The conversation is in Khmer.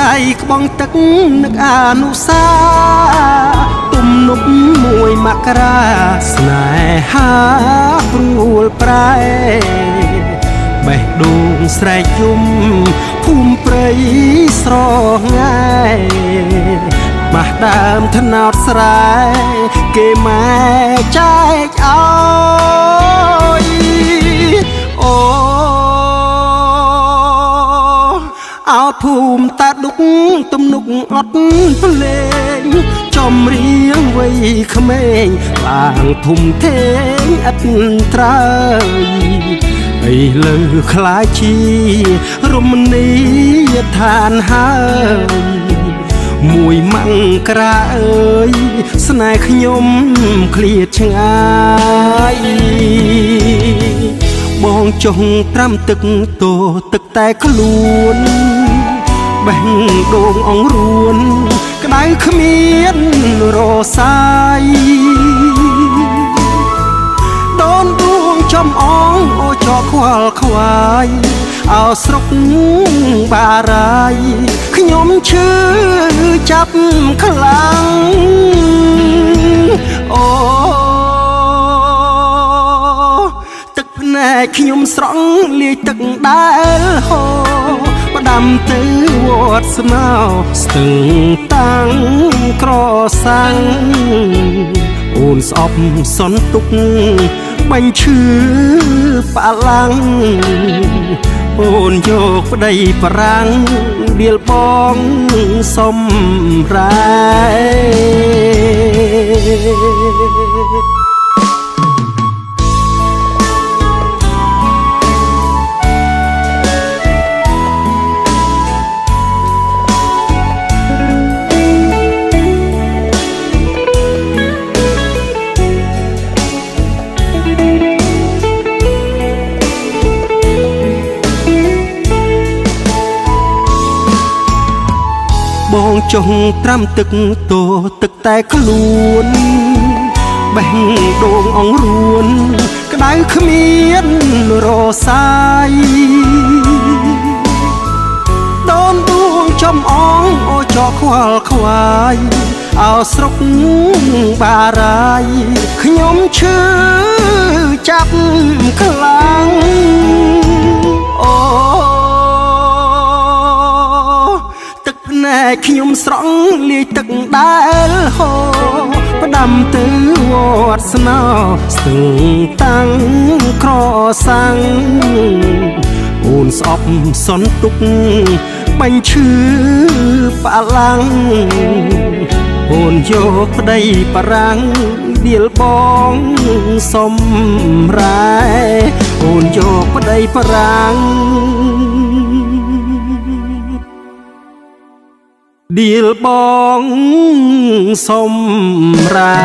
ដៃក្បងទឹកនឹកអនុសាទំនប់មួយមករាស្នេហាព្រួលប្រែបេះដូងស្រែកយំភូមិព្រៃស្រងាយបាសដើមថ្នោតស្រែគេម៉ែចែកអើយអូអោភូមិតាដុកទំនុកអត់ភ្លេងចំរៀងវ័យក្មេងឡើងធំធេងឥតត្រើយឥឡូវខ្លាចជារមណីយដ្ឋានហើយមួយម៉ាំងក្រាអើយស្នេហ៍ខ្ញុំឃ្លាតឆ្ងាយបងចុះត្រាំទឹកតោទឹកតែខ្លួនបេះដូងអង្រួនក្តៅគ្មានរសាយដូនដួងចំអងអូចកខ្វល់ខ្វាយអោស្រុកបារាយខ្ញុំឈឺចាប់ខ្លាំងអូទឹកភ្នែកខ្ញុំស្រង់លាយទឹកដែលហូរផ្ដាំទៅវត្តស្នោស្ទឹងតាំងក្រសាំងអូនស្អប់សន្ទុកបាញ់ឈឺផ្អាឡាំងអូនយកប្តីប្រាំងដៀលបងសំរែបងចុះត្រាំទឹកតោទឹកតែខ្លួនបេះដូងអង្រួនក្តៅគ្មានរសាយដូនដួងចំអងអូចកខ្វល់ខ្វាយអោស្រុកបារាយខ្ញុំឈឺចាប់ខ្លាំងអូណែខ្ញុំស្រង់លាយទឹកដែលហូរផ្ដាំទៅវត្តស្នោស្ទឹងតាំងក្រសាំងអូនស្អប់សន្ទុកបាញ់ឈឺផ្អាឡាំងអូនយកប្តីប្រាំងដៀលបងសំរែអូនយកប្តីប្រាំងដៀលបងសំរែ